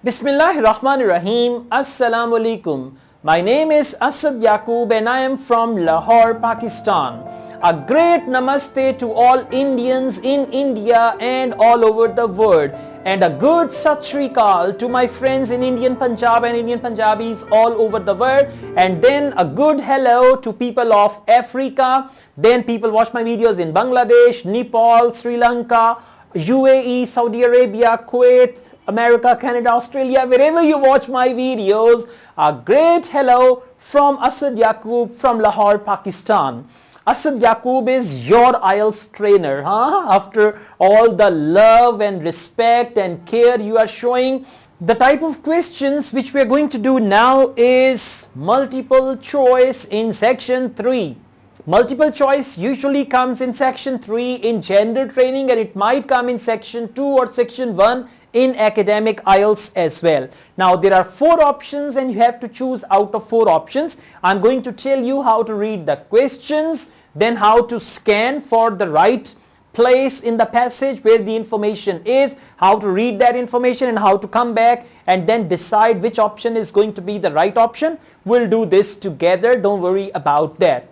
Bismillahirrahmanirrahim. Assalamu alaikum. My name is Asad Yaqub and I am from Lahore, Pakistan. A great namaste to all Indians in India and all over the world, and a good Sat Shri Akal to my friends in Indian Punjab and Indian Punjabis all over the world, and then a good hello to people of Africa. Then people watch my videos in Bangladesh, Nepal, Sri Lanka, UAE, Saudi Arabia, Kuwait, America, Canada, Australia, wherever you watch my videos. A great hello from Asad Yaqub from Lahore, Pakistan. Asad Yaqub is your IELTS trainer. After all the love and respect and care you are showing, the type of questions which we are going to do now is multiple choice in section 3. Multiple choice usually comes in section 3 in general training, and it might come in section 2 or section 1 in academic IELTS as well. Now there are 4 options and you have to choose out of 4 options. I'm going to tell you how to read the questions, then how to scan for the right place in the passage where the information is, how to read that information and how to come back and then decide which option is going to be the right option. We'll do this together, don't worry about that.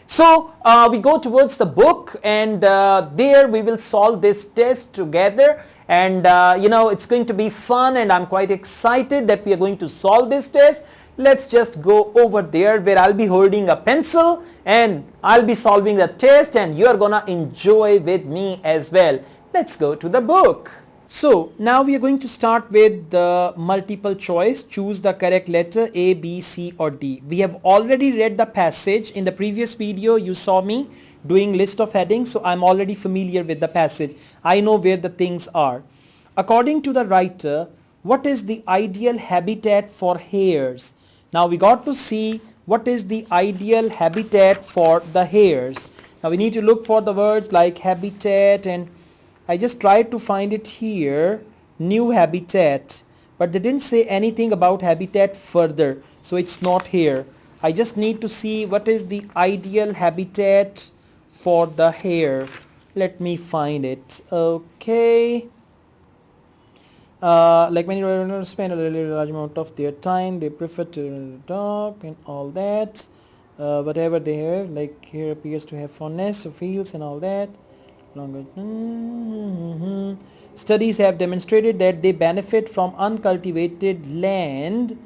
So we go towards the book, and there we will solve this test together, and it's going to be fun, and I'm quite excited that we are going to solve this test. Let's just go over there where I'll be holding a pencil and I'll be solving the test, and you're gonna enjoy with me as well. Let's go to the book. So now we are going to start with the multiple choice. Choose the correct letter A, B, C or D. We have already read the passage. In the previous video you saw me doing list of headings, so I'm already familiar with the passage. I know where the things are. According to the writer, what is the ideal habitat for hares? Now we got to see what is the ideal habitat for the hares. Now we need to look for the words like habitat, and I just tried to find it here, new habitat, but they didn't say anything about habitat further, so it's not here. I just need to see what is the ideal habitat for the hare. Let me find it. Okay. Like many runners spend a really large amount of their time, they prefer to talk and all that. Whatever they have, like here appears to have fondness for fields and all that. Longer. Studies have demonstrated that they benefit from uncultivated land.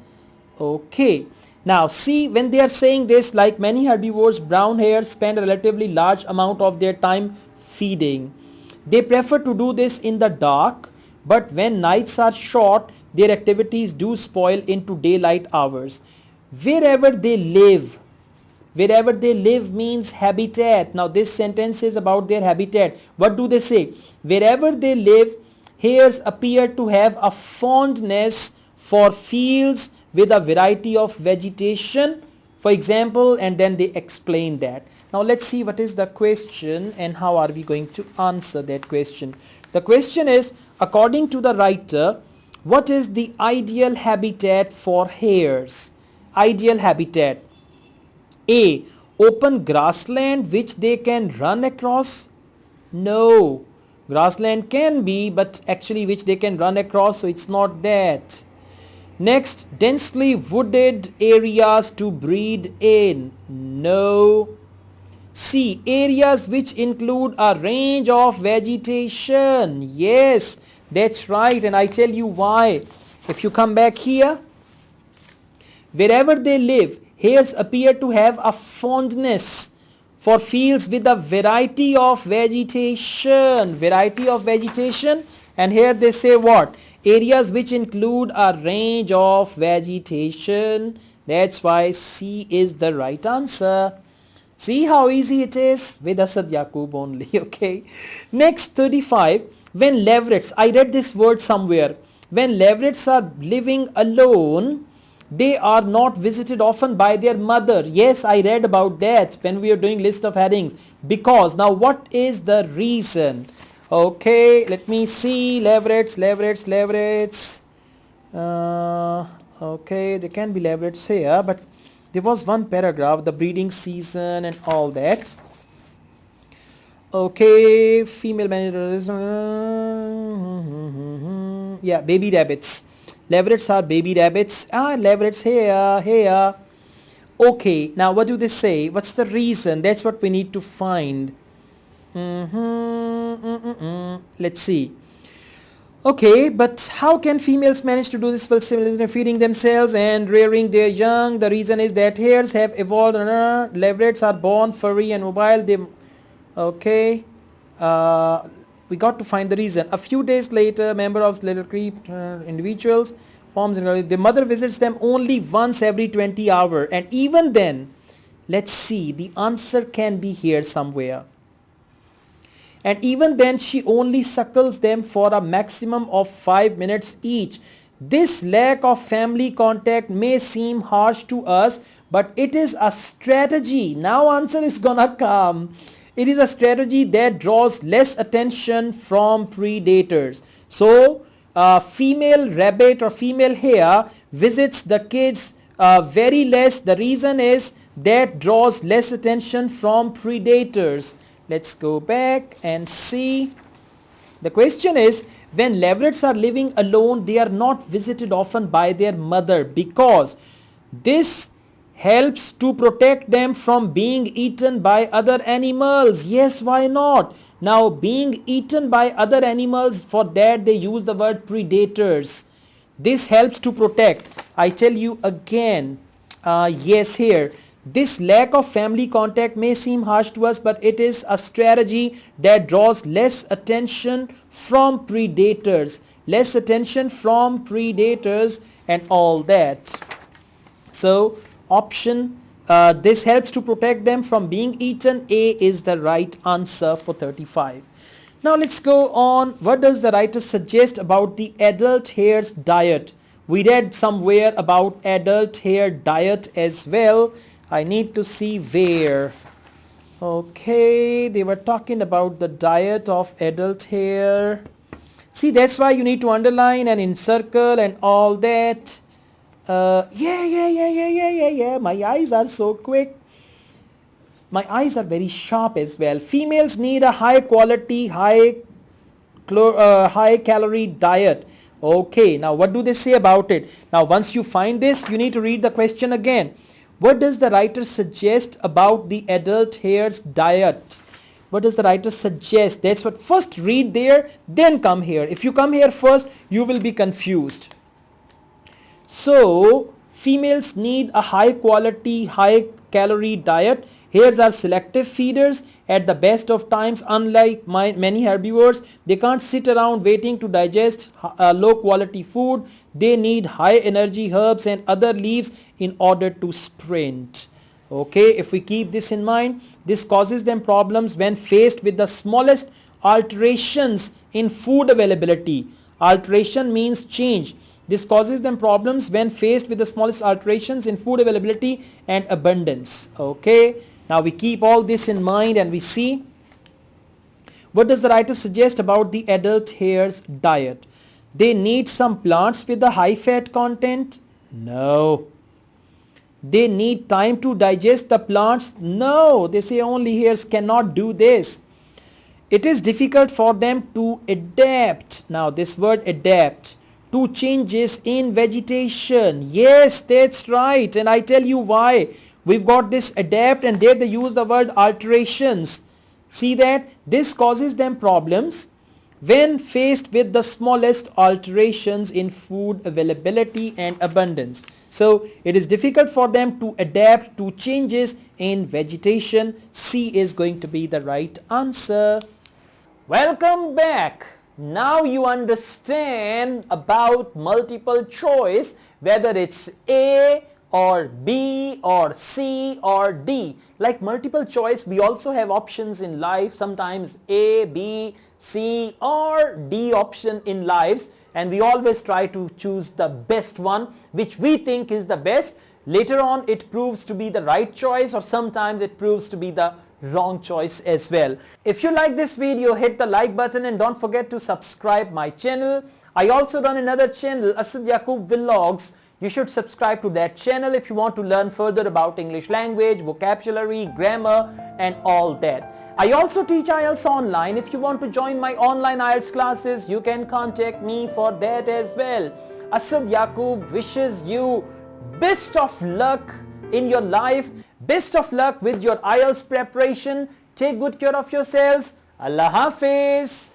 Okay. Now see, when they are saying this, like many herbivores, brown hares spend a relatively large amount of their time feeding. They prefer to do this in the dark, but when nights are short, their activities do spoil into daylight hours. Wherever they live means habitat. Now this sentence is about their habitat. What do they say? Wherever they live, hares appear to have a fondness for fields with a variety of vegetation, for example, and then they explain that. Now let's see what is the question and how are we going to answer that question. The question is, according to the writer, what is the ideal habitat for hares? Ideal habitat. A. Open grassland which they can run across? No. Grassland can be, but actually which they can run across, so it's not that. Next, densely wooded areas to breed in? No. C. Areas which include a range of vegetation? Yes, that's right, and I tell you why. If you come back here, wherever they live, hares appear to have a fondness for fields with a variety of vegetation. Variety of vegetation, and here they say what? Areas which include a range of vegetation. That's why C is the right answer. See how easy it is with Asad Yaqub only, okay? Next, 35. When leverets, I read this word somewhere. When leverets are living alone, they are not visited often by their mother. Yes, I read about that when we are doing list of headings. Because, now what is the reason? Okay, let me see. Leverets. Okay, there can be leverets here, but there was one paragraph, the breeding season and all that. Okay, female manager, yeah, baby rabbits. Leverets are baby rabbits. Leverets here. Okay, now what do they say? What's the reason? That's what we need to find. Let's see. Okay, but how can females manage to do this while simultaneously feeding themselves and rearing their young? The reason is that hares have evolved. Leverets are born furry and mobile. Okay. We got to find the reason. A few days later, member of little creep individuals forms. The mother visits them only once every 20 hours, and even then, let's see. The answer can be here somewhere. And even then she only suckles them for a maximum of 5 minutes each. This lack of family contact may seem harsh to us, but it is a strategy. Now answer is gonna come. It is a strategy that draws less attention from predators. So female rabbit or female hare visits the kids very less. The reason is that draws less attention from predators. Let's go back and see. The question is, when leverets are living alone, they are not visited often by their mother because this helps to protect them from being eaten by other animals. Yes, why not? Now, being eaten by other animals, for that they use the word predators. This helps to protect. I tell you again, yes here. This lack of family contact may seem harsh to us, but it is a strategy that draws less attention from predators. Less attention from predators and all that. So option, this helps to protect them from being eaten. A is the right answer for 35. Now let's go on. What does the writer suggest about the adult hare's diet? We read somewhere about adult hare diet as well. I need to see where. Okay, they were talking about the diet of adult hare. See, that's why you need to underline and encircle and all that. Yeah. My eyes are so quick. My eyes are very sharp as well. Females need a high quality, high calorie diet. Okay, now what do they say about it? Now once you find this, you need to read the question again. What does the writer suggest about the adult hare's diet? What does the writer suggest? That's what, first read there, then come here. If you come here first, you will be confused. So, females need a high quality, high calorie diet. Hares are selective feeders at the best of times. Unlike many herbivores, they can't sit around waiting to digest low quality food. They need high energy herbs and other leaves in order to sprint. Okay, if we keep this in mind, this causes them problems when faced with the smallest alterations in food availability. Alteration means change. This causes them problems when faced with the smallest alterations in food availability and abundance. Okay. Now we keep all this in mind and we see, what does the writer suggest about the adult hare's diet? They need some plants with a high fat content? No. They need time to digest the plants? No. They say only hares cannot do this. It is difficult for them to adapt. Now this word adapt to changes in vegetation. Yes, that's right. And I tell you why. We've got this adapt and there they use the word alterations. See that? This causes them problems when faced with the smallest alterations in food availability and abundance. So it is difficult for them to adapt to changes in vegetation. C is going to be the right answer. Welcome back. Now you understand about multiple choice, whether it's A or B or C or D. Like multiple choice, we also have options in life, sometimes A, B, C or D option in lives, and we always try to choose the best one which we think is the best. Later on it proves to be the right choice, or sometimes it proves to be the wrong choice as well. If you like this video, hit the like button and don't forget to subscribe my channel. I also run another channel, Asad Yaqub Vlogs. You should subscribe to that channel if you want to learn further about English language, vocabulary, grammar and all that. I also teach IELTS online. If you want to join my online IELTS classes, you can contact me for that as well. Asad Yaqub wishes you best of luck in your life. Best of luck with your IELTS preparation. Take good care of yourselves. Allah Hafiz.